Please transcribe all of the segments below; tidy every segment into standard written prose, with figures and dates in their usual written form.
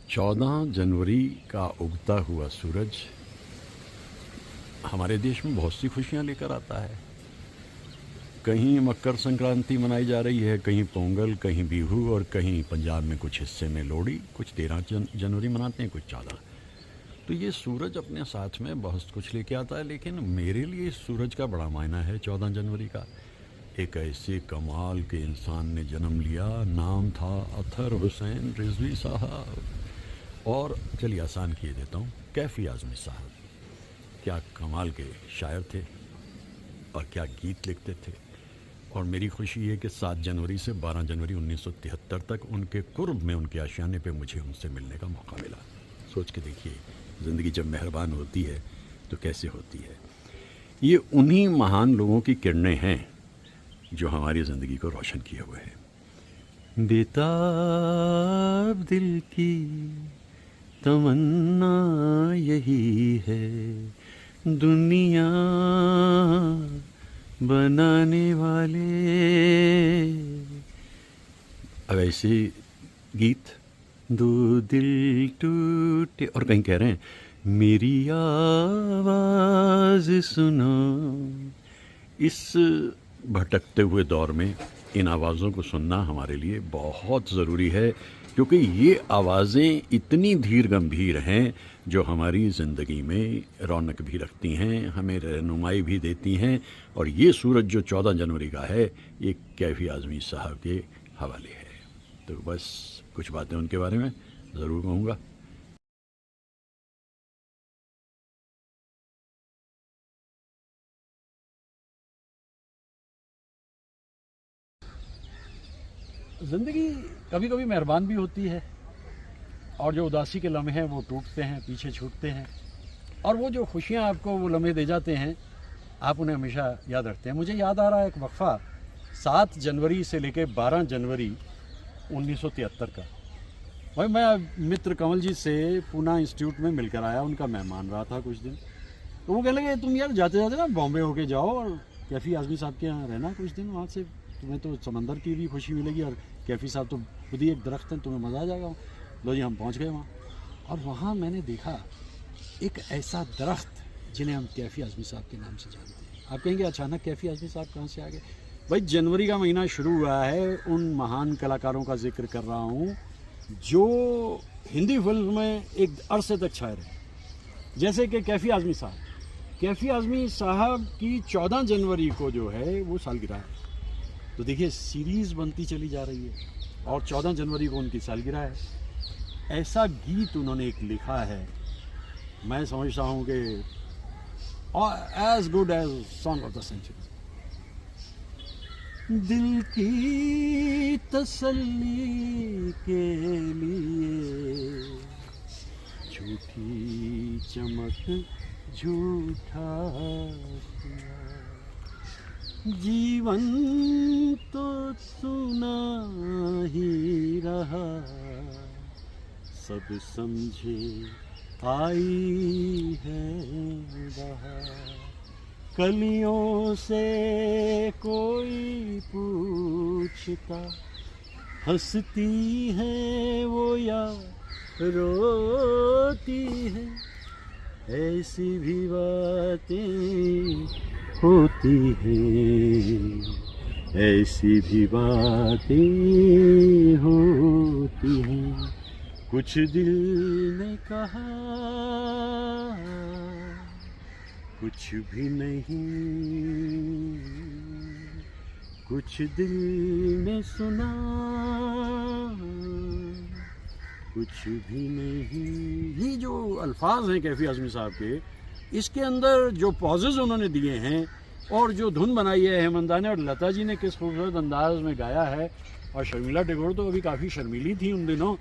14 जनवरी का उगता हुआ सूरज हमारे देश में बहुत सी खुशियां लेकर आता है। कहीं मकर संक्रांति मनाई जा रही है, कहीं पोंगल, कहीं बिहू और कहीं पंजाब में कुछ हिस्से में लोहड़ी। कुछ 13 जनवरी मनाते हैं, कुछ 14। तो ये सूरज अपने साथ में बहुत कुछ लेके आता है, लेकिन मेरे लिए इस सूरज का बड़ा मायना है 14 जनवरी का। एक ऐसे कमाल के इंसान ने जन्म लिया, नाम था अतहर हुसैन रिजवी साहब। और चलिए आसान किए देता हूँ, कैफ़ी आज़मी साहब। क्या कमाल के शायर थे और क्या गीत लिखते थे। और मेरी खुशी है कि 7 जनवरी से 12 जनवरी 1973 तक उनके कुर्ब में, उनके आशियाने पे मुझे उनसे मिलने का मौका मिला। सोच के देखिए, ज़िंदगी जब मेहरबान होती है तो कैसे होती है। ये उन्हीं महान लोगों की किरणें हैं जो हमारी ज़िंदगी को रोशन किए हुए हैं। बेताब दिल की तमन्ना यही है, दुनिया बनाने वाले। अब ऐसे गीत, दो दिल टूटे, और कहीं कह रहे हैं मेरी आवाज़ सुनो। इस भटकते हुए दौर में इन आवाज़ों को सुनना हमारे लिए बहुत ज़रूरी है, क्योंकि ये आवाज़ें इतनी धीर गंभीर हैं जो हमारी ज़िंदगी में रौनक भी रखती हैं, हमें रहनुमाई भी देती हैं। और ये सूरज जो 14 जनवरी का है, ये कैफ़ी आज़मी साहब के हवाले है। तो बस कुछ बातें उनके बारे में ज़रूर कहूँगा। ज़िंदगी कभी कभी मेहरबान भी होती है, और जो उदासी के लम्हे हैं वो टूटते हैं, पीछे छूटते हैं, और वो जो खुशियाँ आपको वो लम्हे दे जाते हैं, आप उन्हें हमेशा याद रखते हैं। मुझे याद आ रहा है एक वक्फ़ा 7 जनवरी से लेकर 12 जनवरी 1973 का। भाई मैं मित्र कमलजीत से पूना इंस्टीट्यूट में मिलकर आया, उनका मेहमान रहा था कुछ दिन। तो वो कहने लगे, तुम यार जाते जाते ना बॉम्बे होके जाओ और कैफ़ी आज़मी साहब के यहाँ रहना कुछ दिन, वहाँ से तुम्हें तो समंदर की भी खुशी मिलेगी, और कैफ़ी साहब तो खुद ही एक दरख्त हैं, तुम्हें मज़ा आ जाएगा। लो जी, हम पहुँच गए वहाँ, और वहाँ मैंने देखा एक ऐसा दरख्त जिन्हें हम कैफ़ी आज़मी साहब के नाम से जानते हैं। आप कहेंगे अचानक कैफ़ी आज़मी साहब कहाँ से आ गए? भाई जनवरी का महीना शुरू हुआ है, उन महान कलाकारों का जिक्र कर रहा हूँ जो हिंदी फिल्म में एक अरसे तक छाए रहे। जैसे कि कैफ़ी आज़मी साहब की 14 जनवरी को जो है वो सालगिरह है। तो देखिए, सीरीज़ बनती चली जा रही है, और 14 जनवरी को उनकी सालगिरह है। ऐसा गीत उन्होंने एक लिखा है, मैं समझता हूँ कि as good as song of the century. दिल की तसल्ली के लिए झूठी चमक झूठा किया, जीवन तो सुना ही रहा, सब समझे आई है बहार। कलियों से कोई पूछता, हंसती है वो या रोती है, ऐसी भी बातें होती हैं, ऐसी भी बातें होती हैं। कुछ दिल ने कहा, कुछ भी नहीं, कुछ दिल ने सुना, कुछ भी नहीं। ये जो अल्फाज हैं कैफ़ी आज़मी साहब के, इसके अंदर जो पॉजेज़ उन्होंने दिए हैं और जो धुन बनाई है हेमंदा ने, और लता जी ने किस खूबसूरत अंदाज में गाया है, और शर्मिला टैगोर तो अभी काफ़ी शर्मीली थी उन दिनों,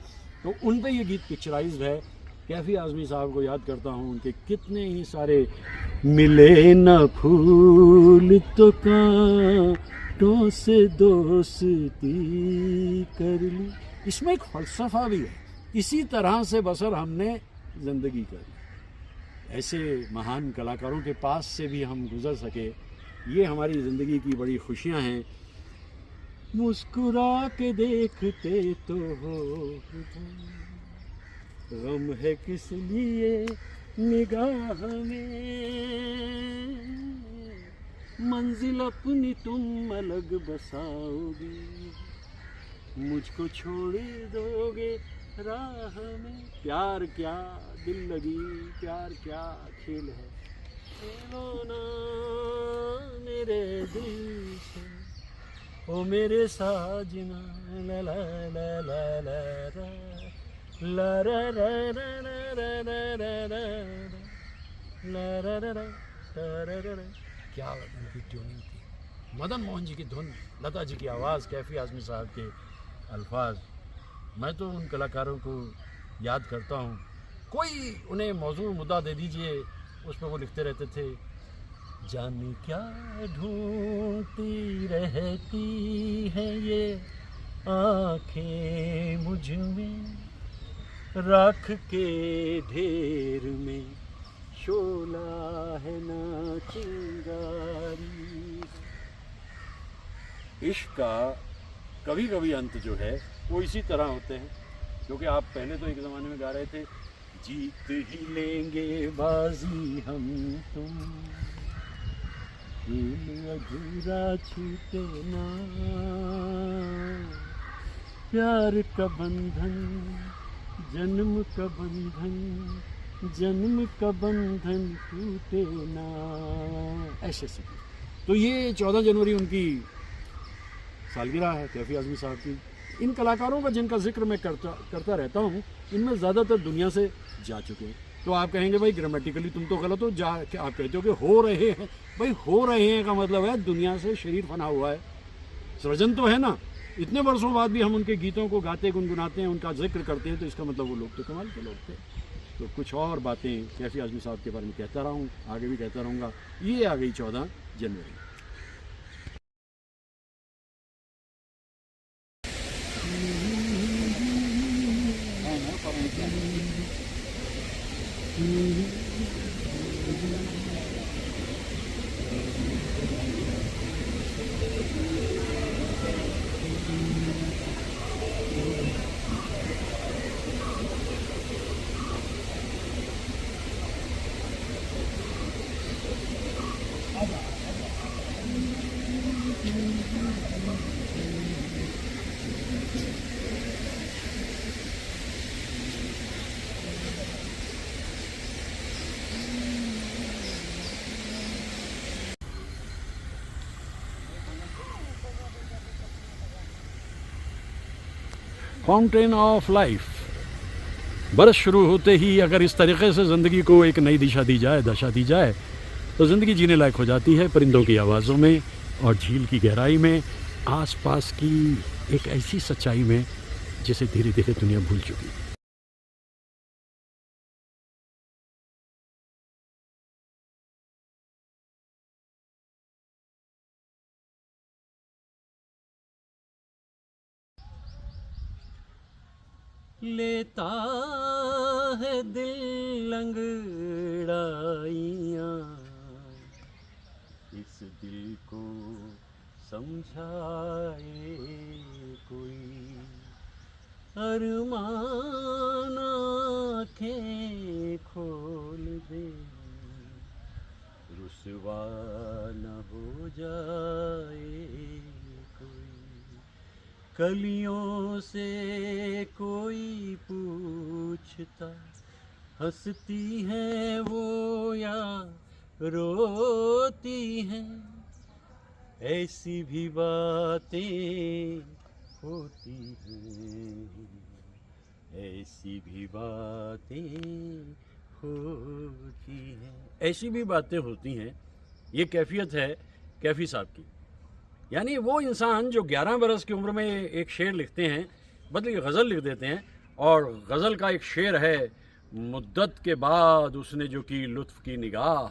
तो उन पे ये गीत पिक्चराइज्ड है। कैफ़ी आज़मी साहब को याद करता हूँ, उनके कितने ही सारे मिले न फूल तो कांटों से दोस्ती कर ली, इसमें एक फ़लसफ़ा भी है। इसी तरह से बसर हमने ज़िंदगी करी, ऐसे महान कलाकारों के पास से भी हम गुज़र सके, ये हमारी ज़िंदगी की बड़ी खुशियाँ हैं। मुस्कुरा के देखते तो हो, गम है किस लिए निगाह में, मंजिल अपनी तुम अलग बसाओगे, मुझको छोड़ दोगे राह में। प्यार क्या दिल लगी, प्यार क्या खेल है, खेलो ना मेरे दिल से, ओ मेरे साजना। ला ला ला ला ला ला ला रा रा रा रा रा रा रा ला रा रा रा रा रा। क्या उनकी ट्यूनिंग थी, मदन मोहन जी की धुन, लता जी की आवाज़, कैफी आज़मी साहब के अल्फाज। मैं तो उन कलाकारों को याद करता हूँ, कोई उन्हें मौजूद मुद्दा दे दीजिए, उस पर वो लिखते रहते थे, जाने क्या ढूंढती रहती है ये आँखें मुझ में, राख के ढेर में शोला है ना चिंगारी। इश्क का कभी कभी अंत जो है वो इसी तरह होते हैं, क्योंकि आप पहले तो एक ज़माने में गा रहे थे, जीत ही लेंगे बाजी हम तुम, दिल अधूरा छूटे ना, प्यार का बंधन जन्म का बंधन, जन्म का बंधन टूटे ना, ऐसे से। तो ये 14 जनवरी उनकी सालगिरह है कैफी आज़मी साहब की। इन कलाकारों का जिनका जिक्र मैं करता रहता हूँ, इनमें ज़्यादातर दुनिया से जा चुके हैं। तो आप कहेंगे भाई ग्रामेटिकली तुम तो गलत हो, आप कहते हो कि हो रहे हैं। भाई हो रहे हैं का मतलब है दुनिया से शरीर फना हुआ है, सृजन तो है ना। इतने वर्षों बाद भी हम उनके गीतों को गाते गुनगुनाते हैं, उनका जिक्र करते हैं, तो इसका मतलब वो लोग तो कमाल के लोग थे। तो कुछ और बातें कैफी आज़मी साहब के बारे में कहता रहा हूँ, आगे भी कहता रहूँगा। ये आ गई 14 जनवरी। Fountain of life. बरस शुरू होते ही अगर इस तरीके से ज़िंदगी को एक नई दिशा दी जाए, दशा दी जाए, तो ज़िंदगी जीने लायक हो जाती है, परिंदों की आवाज़ों में और झील की गहराई में, आसपास की एक ऐसी सच्चाई में जिसे धीरे धीरे दुनिया भूल चुकी। लेता है दिल अंगड़ाइयाँ, इस दिल को समझाए कोई, अरमान आँखें खोल दे, रुसवा न हो जाए कोई, कलियों से कोई पूछता, हंसती है वो या रोती हैं, ऐसी भी बातें होती हैं, ऐसी भी बातें होती हैं, ऐसी भी बातें होती हैं। ये कैफियत है कैफी साहब की। यानी वो इंसान जो 11 बरस की उम्र में एक शेर लिखते हैं, बदले गज़ल लिख देते हैं, और गज़ल का एक शेर है, मुद्दत के बाद उसने जो की लुत्फ़ की निगाह,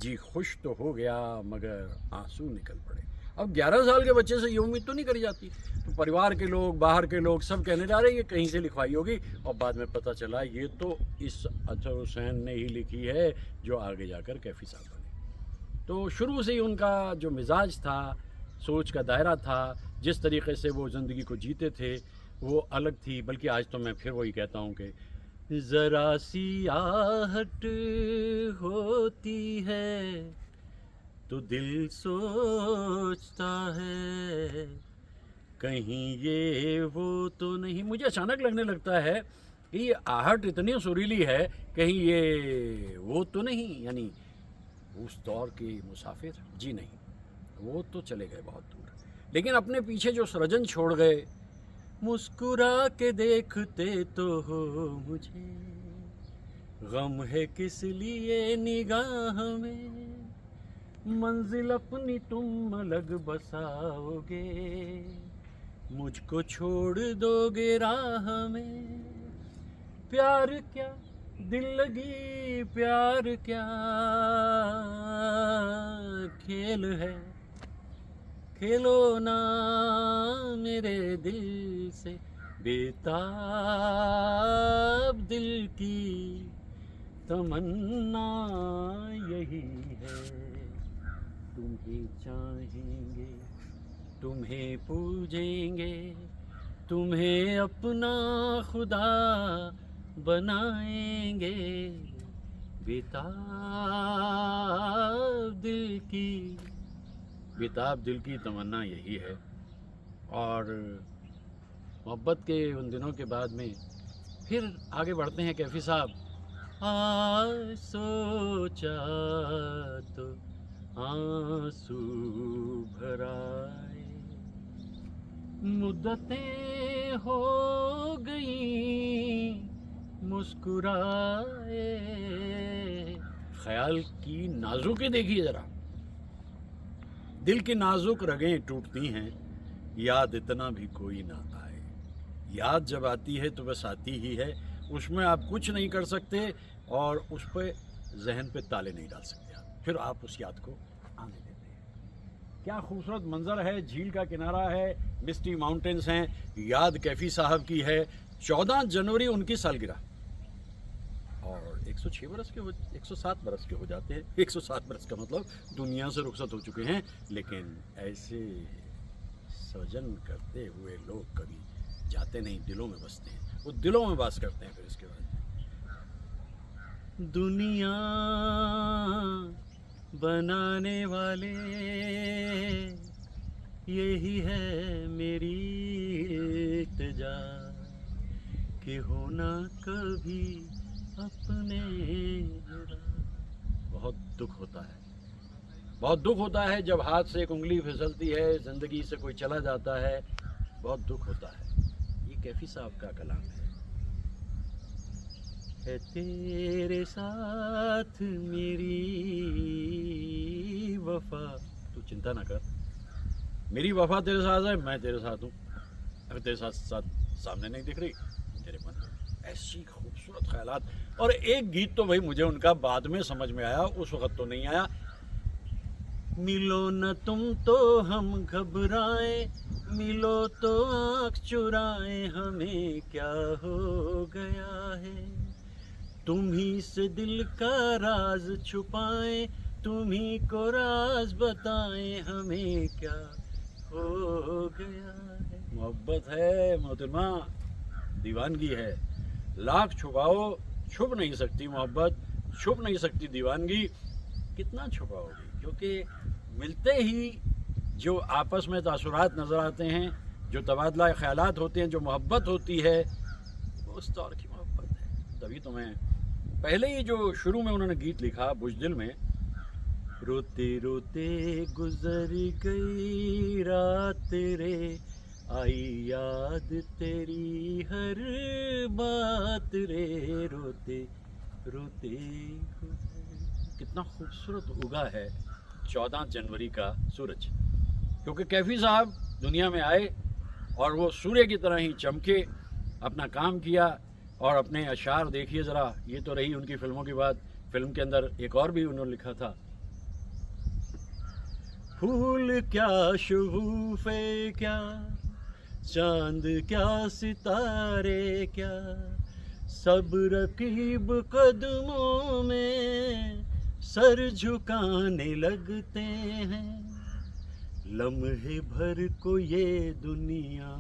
जी खुश तो हो गया मगर आंसू निकल पड़े। अब 11 साल के बच्चे से ये उम्मीद तो नहीं करी जाती। तो परिवार के लोग, बाहर के लोग सब कहने जा रहे हैं ये कहीं से लिखवाई होगी, और बाद में पता चला ये तो इस अतहर हुसैन ने ही लिखी है, जो आगे जाकर कैफी साहब बने। तो शुरू से ही उनका जो मिजाज था, सोच का दायरा था, जिस तरीक़े से वो ज़िंदगी को जीते थे, वो अलग थी। बल्कि आज तो मैं फिर वही कहता हूँ कि जरा सी आहट होती है तो दिल सोचता है कहीं ये वो तो नहीं। मुझे अचानक लगने लगता है कि ये आहट इतनी सुरीली है, कहीं ये वो तो नहीं, यानी उस दौर के मुसाफिर जी नहीं, वो तो चले गए बहुत दूर, लेकिन अपने पीछे जो सृजन छोड़ गए, मुस्कुरा के देखते तो हो मुझे, गम है किस लिए निगाह में, मंजिल अपनी तुम अलग बसाओगे, मुझको छोड़ दोगे राह में, प्यार क्या दिल लगी प्यार क्या खेल है, खेलो ना मेरे दिल से, बेताब दिल की तमन्ना यही है, तुम्हें चाहेंगे तुम्हें पूजेंगे, तुम्हें अपना खुदा बनाएंगे, बेताब दिल की तमन्ना यही है। और मोहब्बत के उन दिनों के बाद में फिर आगे बढ़ते हैं कैफी साहब। सोचा तो आंसू भराए, मुद्दतें हो गई मुस्कुराए, ख्याल की नाजुकी देखिए जरा, दिल की नाजुक रगें टूटती हैं, याद इतना भी कोई ना आए, याद जब आती है तो बस आती ही है, उसमें आप कुछ नहीं कर सकते और उस पर जहन पे ताले नहीं डाल सकते आप, फिर आप उस याद को आने देते हैं। क्या खूबसूरत मंजर है, झील का किनारा है, मिस्टी माउंटेन्स हैं, याद कैफी साहब की है। 14 जनवरी उनकी सालगिरह, और 106 बरस के 107 बरस के हो जाते हैं। 107 बरस का मतलब दुनिया से रुखसत हो चुके हैं, लेकिन ऐसे सृजन करते हुए लोग कभी जाते नहीं, दिलों में बसते हैं, वो दिलों में वास करते हैं। फिर इसके बाद दुनिया बनाने वाले यही है मेरी इल्तिजा, कि होना कभी अपने। बहुत दुख होता है, बहुत दुख होता है जब हाथ से एक उंगली फिसलती है, ज़िंदगी से कोई चला जाता है, बहुत दुख होता है। ये कैफी साहब का कलाम है तेरे साथ मेरी वफा, तू चिंता ना कर, मेरी वफा तेरे साथ है, मैं तेरे साथ हूँ, अगर तेरे साथ सामने नहीं दिख रही, तेरे मन में। ऐसी खूबसूरत ख्यालात। और एक गीत तो भाई मुझे उनका बाद में समझ में आया, उस वक्त तो नहीं आया। मिलो न तुम तो हम घबराए, मिलो तो आँख चुराए, हमें क्या हो गया है, तुम ही से दिल का राज छुपाए, तुम ही को राज बताए, हमें क्या हो गया है। मोहब्बत है मोहतरमा, दीवानगी है, लाख छुपाओ छुप नहीं सकती मोहब्बत, छुप नहीं सकती दीवानगी। कितना छुपाओगे, क्योंकि मिलते ही जो आपस में तासुरात नज़र आते हैं, जो तबादला ख्यालात होते हैं, जो मोहब्बत होती है, वो उस दौर की मोहब्बत है। तभी तो मैं पहले ही जो शुरू में उन्होंने गीत लिखा बुज़दिल में, रोते रोते गुजर गई रात रे, आई याद तेरी हर बात रे, रोते रोते। कितना खूबसूरत उगा है 14 जनवरी का सूरज, क्योंकि कैफी साहब दुनिया में आए और वो सूर्य की तरह ही चमके, अपना काम किया। और अपने अशार देखिए ज़रा, ये तो रही उनकी फिल्मों की बात। फिल्म के अंदर एक और भी उन्होंने लिखा था, फूल क्या शगुफ़े क्या, चांद क्या सितारे क्या, सब रकीब कदमों में सर झुकाने लगते हैं, लम्हे भर को ये दुनिया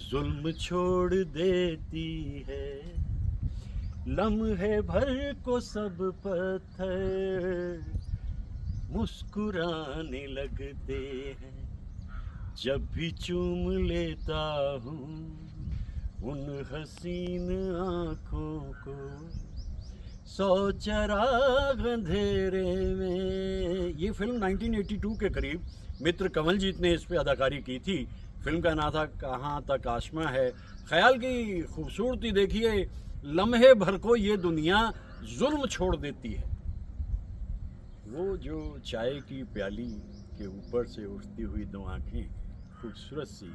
जुल्म छोड़ देती है, लम्हे भर को सब पत्थर मुस्कुराने लगते हैं, जब भी चूम लेता हूँ उन हसीन आँखों को, सौ चराग अंधेरे में। ये फिल्म 1982 के करीब मित्र कमलजीत ने इस पे अदाकारी की थी। फिल्म का नाम था कहाँ तक आसमां है। ख्याल की खूबसूरती देखिए, लम्हे भर को ये दुनिया जुल्म छोड़ देती है। वो जो चाय की प्याली के ऊपर से उठती हुई दो आँखें खूबसूरत सी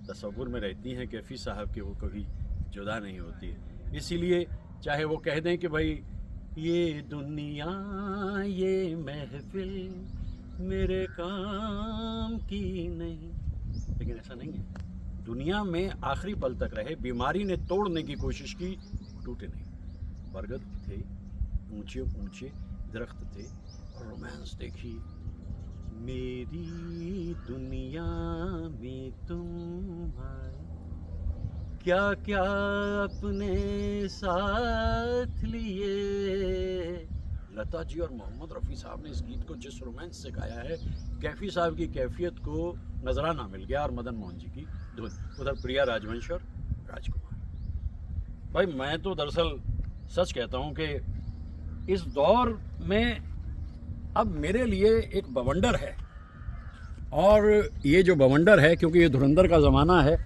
तस्वुर में रहती हैं कैफी साहब के, वो कभी जुदा नहीं होती। इसीलिए चाहे वो कह दें कि भाई ये दुनिया ये महफिल मेरे काम की नहीं, लेकिन ऐसा नहीं है। दुनिया में आखिरी पल तक रहे। बीमारी ने तोड़ने की कोशिश की, टूटे नहीं। बरगद थे, ऊंचे ऊंचे दरख्त थे, और रोमांस देखिए। मेरी दुनिया में तुम आए, क्या क्या अपने साथ लिए। लता जी और मोहम्मद रफ़ी साहब ने इस गीत को जिस रोमांस से गाया है, कैफी साहब की कैफियत को नजराना मिल गया, और मदन मोहन जी की धुन। उधर प्रिया राजवंश और राजकुमार। भाई मैं तो दरअसल सच कहता हूँ कि इस दौर में अब मेरे लिए एक बवंडर है, और ये जो बवंडर है, क्योंकि ये धुरंधर का ज़माना है,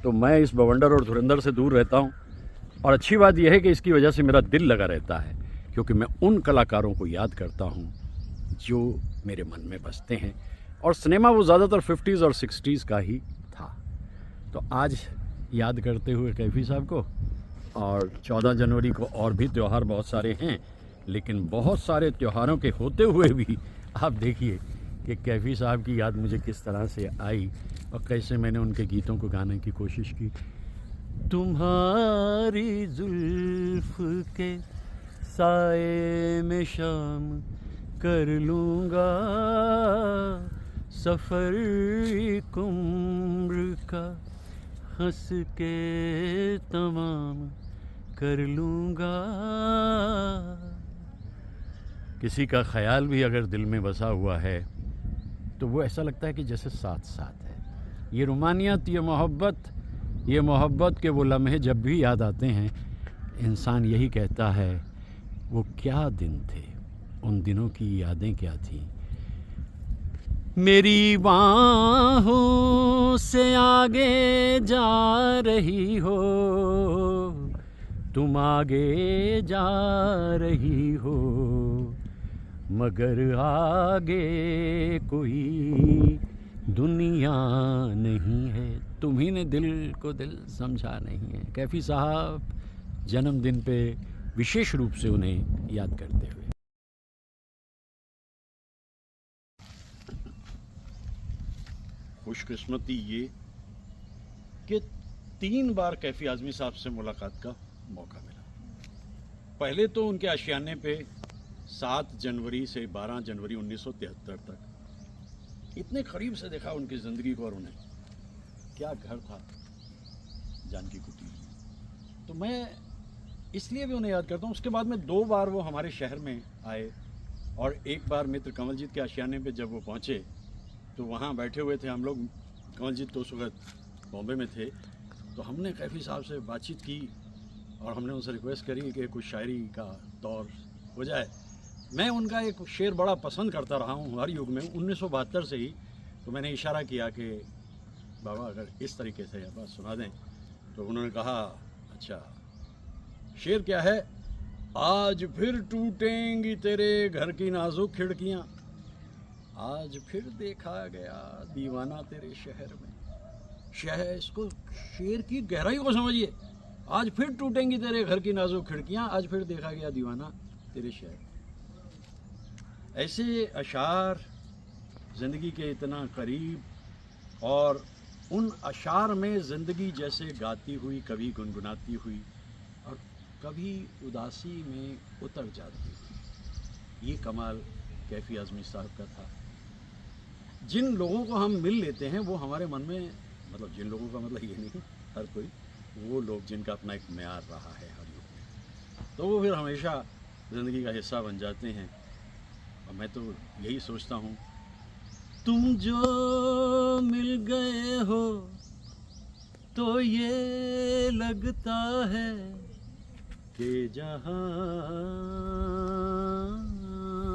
तो मैं इस बवंडर और धुरंधर से दूर रहता हूँ। और अच्छी बात यह है कि इसकी वजह से मेरा दिल लगा रहता है, क्योंकि मैं उन कलाकारों को याद करता हूँ जो मेरे मन में बसते हैं। और सिनेमा वो ज़्यादातर 50s और 60s का ही था। तो आज याद करते हुए कैफी साहब को, और 14 जनवरी को और भी त्यौहार बहुत सारे हैं, लेकिन बहुत सारे त्योहारों के होते हुए भी आप देखिए कि कैफी साहब की याद मुझे किस तरह से आई, और कैसे मैंने उनके गीतों को गाने की कोशिश की। तुम्हारी जुल्फ के साए में शाम कर लूँगा, सफ़र एक उम्र का हंस के तमाम कर लूँगा। किसी का ख्याल भी अगर दिल में बसा हुआ है तो वो ऐसा लगता है कि जैसे साथ साथ है। ये रुमानियत, ये मोहब्बत के वो लम्हे जब भी याद आते हैं, इंसान यही कहता है वो क्या दिन थे, उन दिनों की यादें क्या थी। मेरी बाहों से आगे जा रही हो, तुम आगे जा रही हो, मगर आगे कोई दुनिया नहीं है। तुम्ही ने दिल को दिल समझा नहीं है। कैफी साहब जन्मदिन पे विशेष रूप से उन्हें याद करते हुए। खुशकिस्मती ये कि 3 बार कैफी आज़मी साहब से मुलाकात का मौका मिला। पहले तो उनके आशियाने पे 7 जनवरी से 12 जनवरी 1973 तक इतने करीब से देखा उनकी ज़िंदगी को, और उन्हें क्या घर था जानकी कुटीर में। तो मैं इसलिए भी उन्हें याद करता हूँ। उसके बाद में 2 बार वो हमारे शहर में आए, और एक बार मित्र कमलजीत के आशियाने पे जब वो पहुँचे तो वहाँ बैठे हुए थे हम लोग। कमलजीत तो उस वक्त बॉम्बे में थे, तो हमने कैफी साहब से बातचीत की और हमने उनसे रिक्वेस्ट करी कि कुछ शायरी का दौर हो जाए। मैं उनका एक शेर बड़ा पसंद करता रहा हूँ हर युग में, 1972 से ही। तो मैंने इशारा किया कि बाबा अगर इस तरीके से बात सुना दें, तो उन्होंने कहा अच्छा शेर क्या है। आज फिर टूटेंगी तेरे घर की नाजुक खिड़कियाँ, आज फिर देखा गया दीवाना तेरे शहर में। इसको शेर की गहराई को समझिए। आज फिर टूटेंगी तेरे घर की नाजुक खिड़कियाँ, आज फिर देखा गया दीवाना तेरे शहर। ऐसे अशार ज़िंदगी के इतना करीब, और उन अशार में ज़िंदगी जैसे गाती हुई, कभी गुनगुनाती हुई और कभी उदासी में उतर जाती हुई। ये कमाल कैफी आज़मी साहब का था। जिन लोगों को हम मिल लेते हैं वो हमारे मन में, मतलब जिन लोगों का मतलब ये नहीं हर कोई, वो लोग जिनका अपना एक म्यार रहा है हर युग में, तो वो फिर हमेशा ज़िंदगी का हिस्सा बन जाते हैं। और मैं तो यही सोचता हूँ, तुम जो मिल गए हो तो ये लगता है कि जहां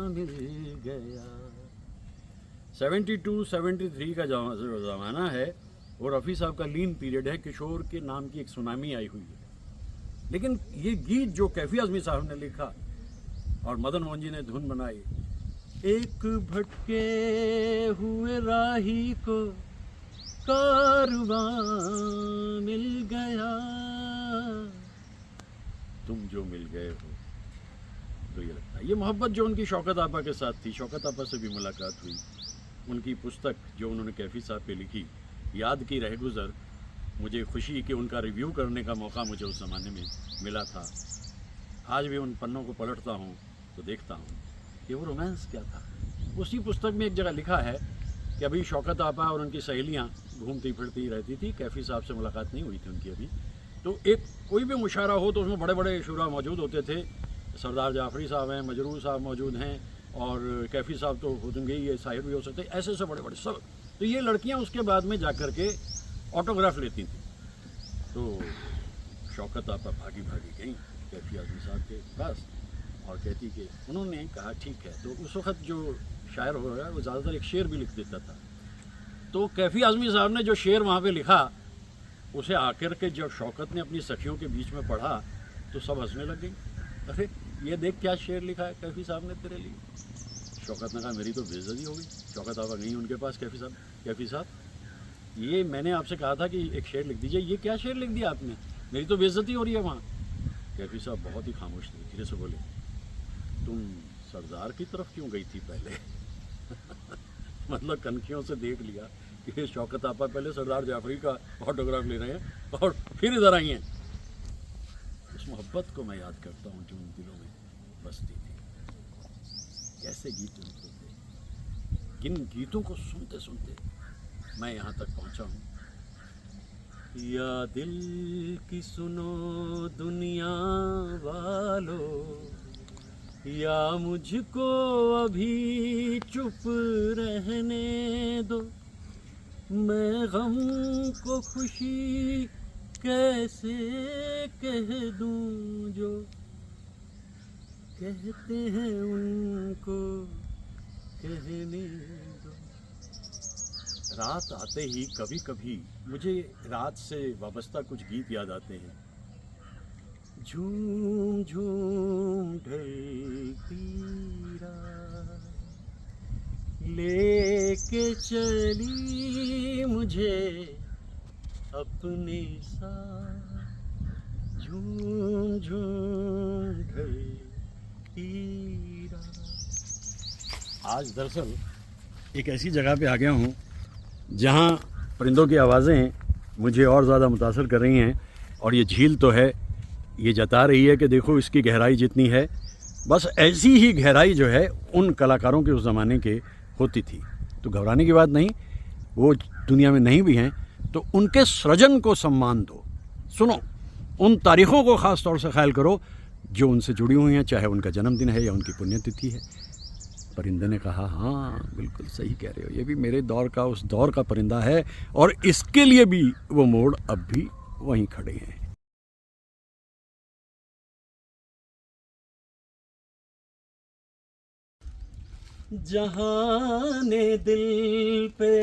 मिल गया। 72-73 का जो ज़माना है वो रफ़ी साहब का लीन पीरियड है। किशोर के नाम की एक सुनामी आई हुई है। लेकिन ये गीत जो कैफी आज़मी साहब ने लिखा और मदन मोहन जी ने धुन बनाई, एक भटके हुए राही को कारवां मिल गया, तुम जो मिल गए हो तो ये लगता है। ये मोहब्बत जो उनकी शौकत आपा के साथ थी, शौकत आपा से भी मुलाकात हुई। उनकी पुस्तक जो उन्होंने कैफी साहब पे लिखी, याद की रह गुज़र, मुझे खुशी कि उनका रिव्यू करने का मौका मुझे उस ज़माने में मिला था। आज भी उन पन्नों को पलटता हूँ तो देखता हूँ कि वो रोमांस क्या था। उसी पुस्तक में एक जगह लिखा है कि अभी शौकत आपा और उनकी सहेलियाँ घूमती फिरती रहती थी, कैफी साहब से मुलाकात नहीं हुई थी उनकी अभी। तो एक कोई भी मुशायरा हो तो उसमें बड़े बड़े शुरा मौजूद होते थे। सरदार जाफरी साहब हैं, मजरूर साहब मौजूद हैं, और कैफी साहब तो होंगे ही, ये साहिर भी हो सकते, ऐसे ऐसे बड़े बड़े सब। तो ये लड़कियाँ उसके बाद में जा कर के ऑटोग्राफ लेती थी। तो शौकत आपा भागी भागी गई कैफी आज़मी साहब के पास और कहती कि उन्होंने कहा ठीक है। तो उस वक़्त जो शायर हो रहा है वो ज़्यादातर एक शेर भी लिख देता था। तो कैफी आज़मी साहब ने जो शेर वहाँ पे लिखा, उसे आकर के जब शौकत ने अपनी सखियों के बीच में पढ़ा तो सब हंसने लग गई। अरे ये देख क्या शेर लिखा है कैफी साहब ने तेरे लिए। शौकत ने कहा मेरी तो बेइज्जती हो गई। शौकत आपा गई उनके पास, कैफी साहब ये मैंने आपसे कहा था कि एक शेर लिख दीजिए, ये क्या शेर लिख दिया आपने, मेरी तो बेइज्जती हो रही है वहाँ। कैफी साहब बहुत ही खामोश थे, धीरे से बोले, तुम सरदार की तरफ क्यों गई थी पहले? मतलब कनखियों से देख लिया कि शौकत आपा पहले सरदार जाफरी का ऑटोग्राफ ले रहे हैं और फिर इधर आई हैं। उस मोहब्बत को मैं याद करता हूँ जो उन दिलों में बसती थी। कैसे गीत सुनते थे, किन गीतों को सुनते सुनते मैं यहाँ तक पहुँचा हूँ। या दिल की सुनो दुनिया वालों, या मुझको अभी चुप रहने दो, मैं गम को खुशी कैसे कह दूं जो कहते हैं उनको कहने दो। रात आते ही कभी कभी मुझे रात से वाबस्ता कुछ गीत याद आते हैं। झूम झूम ढलती रात लेके चली मुझे अपने साथ, झूम झूम ढलती रात। आज दरअसल एक ऐसी जगह पे आ गया हूँ जहाँ परिंदों की आवाज़ें मुझे और ज़्यादा मुतासर कर रही हैं। और ये झील तो है, ये जता रही है कि देखो इसकी गहराई जितनी है, बस ऐसी ही गहराई जो है उन कलाकारों के उस ज़माने के होती थी। तो घबराने की बात नहीं, वो दुनिया में नहीं भी हैं तो उनके सृजन को सम्मान दो। सुनो, उन तारीख़ों को ख़ास तौर से ख्याल करो जो उनसे जुड़ी हुई हैं, चाहे उनका जन्मदिन है या उनकी पुण्यतिथि है। परिंदे ने कहा, हाँ बिल्कुल सही कह रहे हो, ये भी मेरे दौर का, उस दौर का परिंदा है और इसके लिए भी वो मोड़ अब भी वहीं खड़े हैं। जहाने दिल पे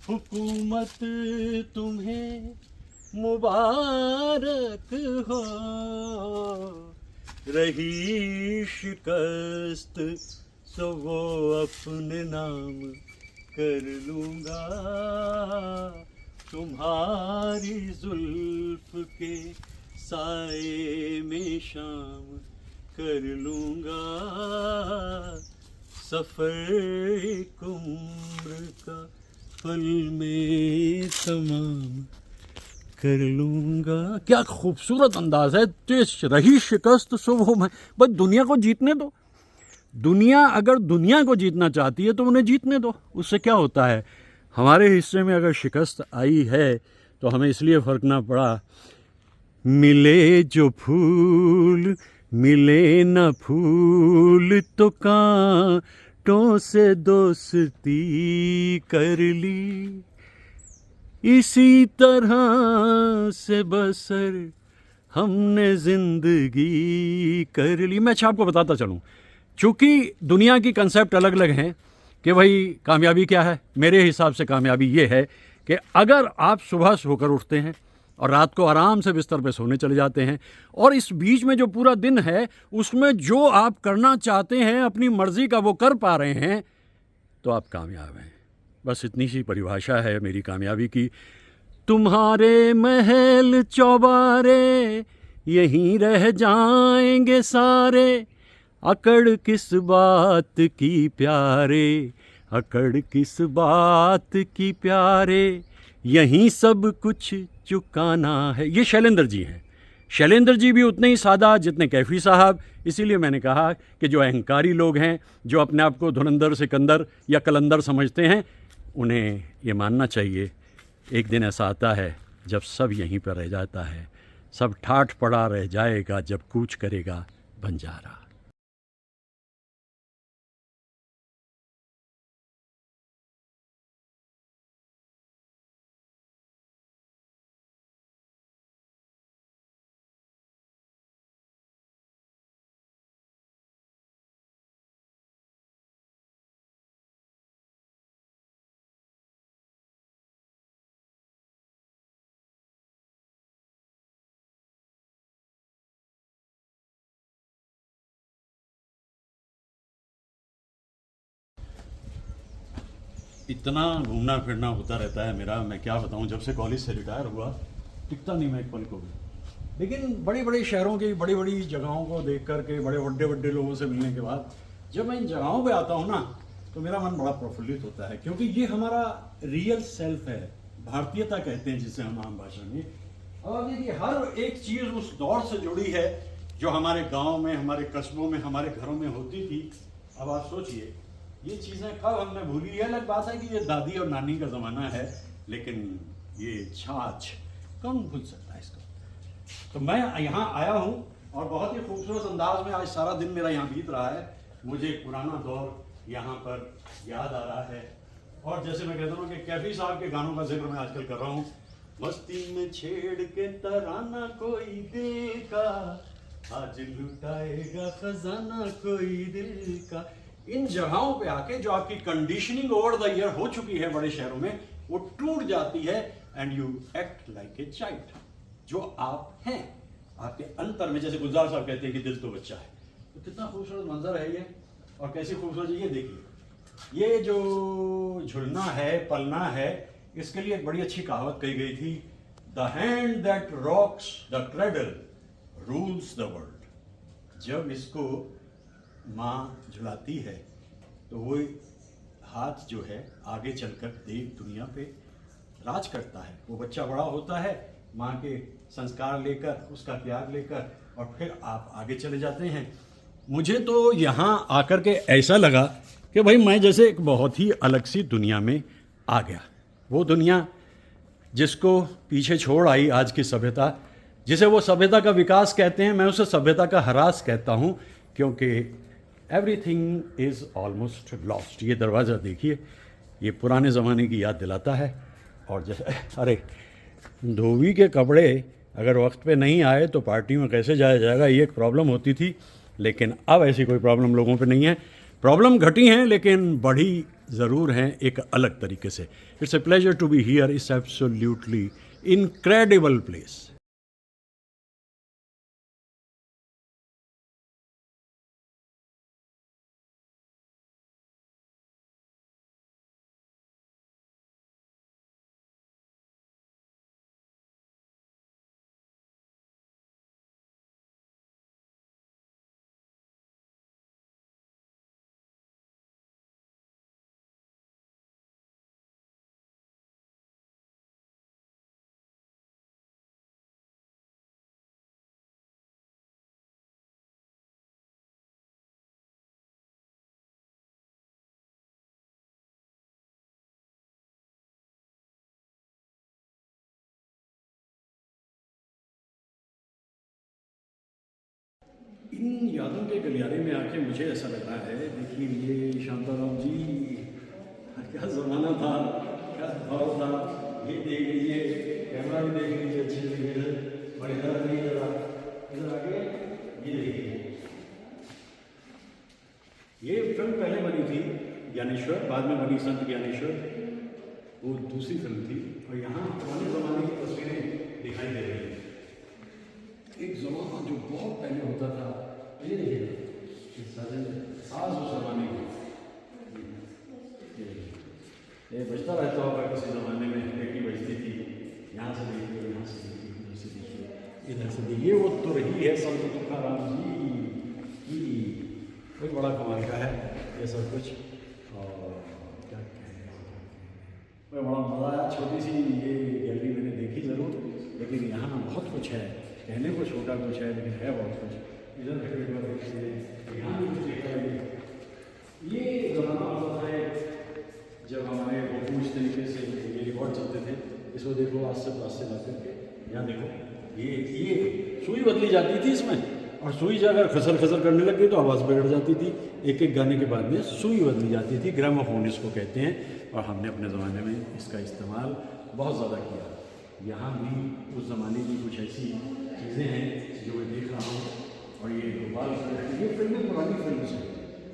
हुकूमत तुम्हें मुबारक हो, रही शिकस्त सो वो अपने नाम कर लूँगा, तुम्हारी जुल्फ के साए में शाम कर लूँगा, सफ़र एक उम्र का पल में तमाम कर लूँगा। क्या खूबसूरत अंदाज़ है। तो रही शिकस्त सो वो मैं, बस दुनिया को जीतने दो। दुनिया अगर दुनिया को जीतना चाहती है तो उन्हें जीतने दो, उससे क्या होता है। हमारे हिस्से में अगर शिकस्त आई है तो हमें इसलिए फ़र्क ना पड़ा मिले जो फूल मिले न फूल तो कांटों से दोस्ती कर ली, इसी तरह से बसर हमने जिंदगी कर ली। मैं अच्छा आपको बताता चलूं, चूंकि दुनिया की कंसेप्ट अलग अलग हैं कि भाई कामयाबी क्या है। मेरे हिसाब से कामयाबी ये है कि अगर आप सुबह सोकर उठते हैं और रात को आराम से बिस्तर पे सोने चले जाते हैं, और इस बीच में जो पूरा दिन है उसमें जो आप करना चाहते हैं अपनी मर्जी का वो कर पा रहे हैं, तो आप कामयाब हैं। बस इतनी सी परिभाषा है मेरी कामयाबी की। तुम्हारे महल चौबारे यहीं रह जाएंगे सारे, अकड़ किस बात की प्यारे, अकड़ किस बात की प्यारे, यहीं सब कुछ चुकाना है। ये शैलेंद्र जी हैं। शैलेंद्र जी भी उतने ही सादा जितने कैफी साहब। इसीलिए मैंने कहा कि जो अहंकारी लोग हैं, जो अपने आप को धुरंधर सिकंदर या कलंदर समझते हैं, उन्हें ये मानना चाहिए एक दिन ऐसा आता है जब सब यहीं पर रह जाता है, सब ठाठ पड़ा रह जाएगा जब कूच करेगा बंजारा। इतना घूमना फिरना होता रहता है मेरा, मैं क्या बताऊं। जब से कॉलेज से रिटायर हुआ टिकता नहीं मैं एक पल को भी। लेकिन बड़ी बड़ी शहरों की बड़ी बड़ी जगहों को देख करके, बड़े बड़े बड़े लोगों से मिलने के बाद जब मैं इन जगहों पे आता हूँ ना, तो मेरा मन बड़ा प्रफुल्लित होता है, क्योंकि ये हमारा रियल सेल्फ है। भारतीयता कहते हैं जिसे हम आम भाषा में। और देखिए हर एक चीज़ उस दौर से जुड़ी है जो हमारे गांव में, हमारे कस्बों में, हमारे घरों में होती थी। अब आप सोचिए ये चीज़ें कब हमने भूली। ये अलग बात है कि ये दादी और नानी का ज़माना है, लेकिन ये छाछ कौन भूल सकता है इसको। तो मैं यहाँ आया हूँ और बहुत ही खूबसूरत अंदाज में आज सारा दिन मेरा यहाँ बीत रहा है। मुझे एक पुराना दौर यहाँ पर याद आ रहा है। और जैसे मैं कहता हूँ कि कैफी साहब के गानों का जिक्र मैं आजकल कर रहा हूँ। मस्ती में छेड़ के तराना कोई दिल का, आज लुटाएगा खजाना कोई दिल का। इन जगहों पे आके जो आपकी कंडीशनिंग ओवर द ईयर हो चुकी है बड़े शहरों में, वो टूट जाती है and you act like a child. जो आप हैं आपके अंतर में, जैसे गुलजार साहब कहते हैं कि दिल तो बच्चा है। तो कितना खूबसूरत मंजर है ये, और कैसी खूबसूरत ये देखिए। ये जो झुलना है, पलना है, इसके लिए एक बड़ी अच्छी कहावत कही गई थी, the hand that rocks the cradle rules the world. जब इसको माँ झुलाती है तो वो हाथ जो है आगे चलकर देख दुनिया पे राज करता है। वो बच्चा बड़ा होता है माँ के संस्कार लेकर, उसका त्याग लेकर, और फिर आप आगे चले जाते हैं। मुझे तो यहाँ आकर के ऐसा लगा कि भाई मैं जैसे एक बहुत ही अलग सी दुनिया में आ गया। वो दुनिया जिसको पीछे छोड़ आई आज की सभ्यता, जिसे वो सभ्यता का विकास कहते हैं, मैं उसे सभ्यता का ह्रास कहता हूँ, क्योंकि एवरीथिंग इज़ ऑलमोस्ट लॉस्ट। ये दरवाज़ा देखिए, ये पुराने ज़माने की याद दिलाता है। और जैसे अरे धोबी के कपड़े अगर वक्त पे नहीं आए तो पार्टी में कैसे जाया जाएगा, ये एक प्रॉब्लम होती थी। लेकिन अब ऐसी कोई प्रॉब्लम लोगों पे नहीं है। प्रॉब्लम घटी हैं लेकिन बढ़ी ज़रूर हैं एक अलग तरीके से। It's a pleasure to be here. It's absolutely incredible place. इन यादों के गलियारे में आके मुझे ऐसा लग रहा है, देखिए ये शांताराम जी, क्या ज़माना था, क्या दौर था। ये देख लीजिए, कैमरा भी देख लीजिए अच्छे से, इधर और इधर नहीं, इधर आगे ये देखिए। ये फिल्म पहले बनी थी ज्ञानेश्वर, बाद में बनी संत ज्ञानेश्वर, वो दूसरी फिल्म थी। और यहाँ पुराने ज़माने की तस्वीरें दिखाई दे रही हैं। एक ज़माना जो बहुत पहले होता था, ये देखिए साज उस ज़माने की, ये बजता रहता होगा किसी ज़माने में, बेटी बजती थी, यहाँ से देखिए, यहाँ से देखिए, इधर से देखिए, इधर से देखिए। वो तो रही है संत तुकाराम जी की, कोई बड़ा कमाल का है ये सब कुछ। और क्या कहें, बड़ा मज़ा आया। छोटी सी ये गैलरी मैंने देखी ज़रूर, लेकिन यहाँ बहुत कुछ है, कहने को छोटा कुछ है लेकिन है बहुत कुछ। इधर यहाँ भी कुछ देखा है। ये ज़माना होता है जब हमारे बापू इस तरीके से ये रिकॉर्ड चलते थे। इसको देखो आज से ला करके, यहाँ देखो, ये सुई बदली जाती थी इसमें, और सुई अगर खसर खसर करने लग गई तो आवाज़ बिगड़ जाती थी। एक एक गाने के बाद में सुई बदली जाती थी, ग्रामोफोन इसको कहते हैं। और हमने अपने ज़माने में इसका इस्तेमाल बहुत ज़्यादा किया। यहाँ भी उस ज़माने की कुछ ऐसी चीज़ें हैं जो मैं देख रहा हूँ। और ये गोपाल, ये फिल्में पुरानी फिल्म हैं,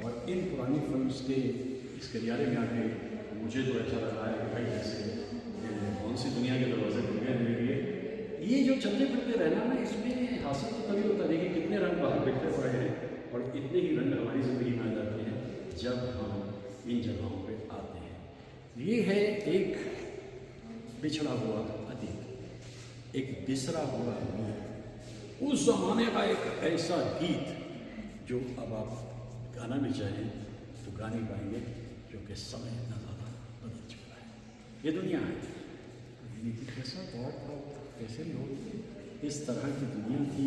और इन पुरानी फिल्म के इस गलियारे में आके मुझे तो ऐसा लग रहा है कि भाई जैसे कौन सी दुनिया के दरवाजे खुल गए मेरे लिए। ये जो चलते फिरते रहना ना, इसमें हासिल तो तभी होता है कि कितने रंग बाहर बिखरे पड़े हैं, और इतने ही रंग हमारी ज़िंदगी में आ जाते हैं जब हम इन जगहों पे आते हैं। ये है एक बिछड़ा हुआ अतीत, एक बिसरा हुआ मीर, उस ज़माने का एक ऐसा गीत जो अब आप गाना भी चाहें तो गा नहीं पाएंगे, क्योंकि समय इतना ज़्यादा बदल चुका है। ये दुनिया है, कैसा दौर था, कैसे लोग, इस तरह की दुनिया थी।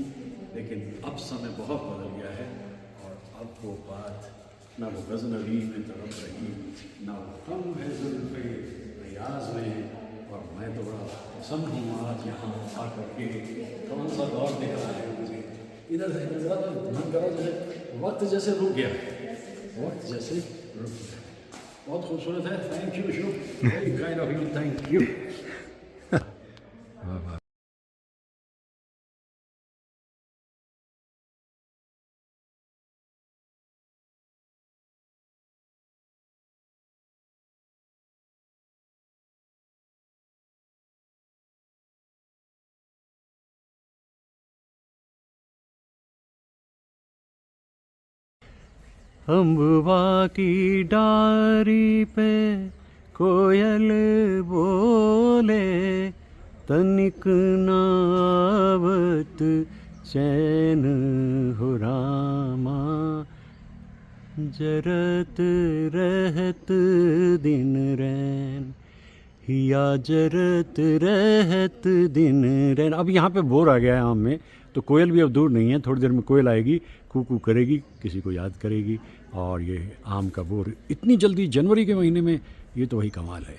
लेकिन अब समय बहुत बदल गया है, और अब वो बात ना वो गज़नवी में तड़प रही, ना वो कम है ज़ुल्फ़े रियाज़ में। और मैं तो बड़ा पसंद हूँ आज यहाँ आकर के, कौन सा दौर दिख रहा है मुझे। इधर से नजरा तो मन करा जैसे वक्त जैसे रुक गया, वक्त जैसे रुक गया। बहुत खूबसूरत है। Thank you Vishnu, very kind of you, thank you. अम्बुआ की डारी पे कोयल बोले, तनिक नावत चैन हो रामा, जरत रहत दिन रैन, हिया जरत रहत दिन रैन। अब यहाँ पे बोर आ गया है आम में, तो कोयल भी अब दूर नहीं है, थोड़ी देर में कोयल आएगी, कू कू करेगी, किसी को याद करेगी। और ये आम का बोर इतनी जल्दी जनवरी के महीने में, ये तो वही कमाल है।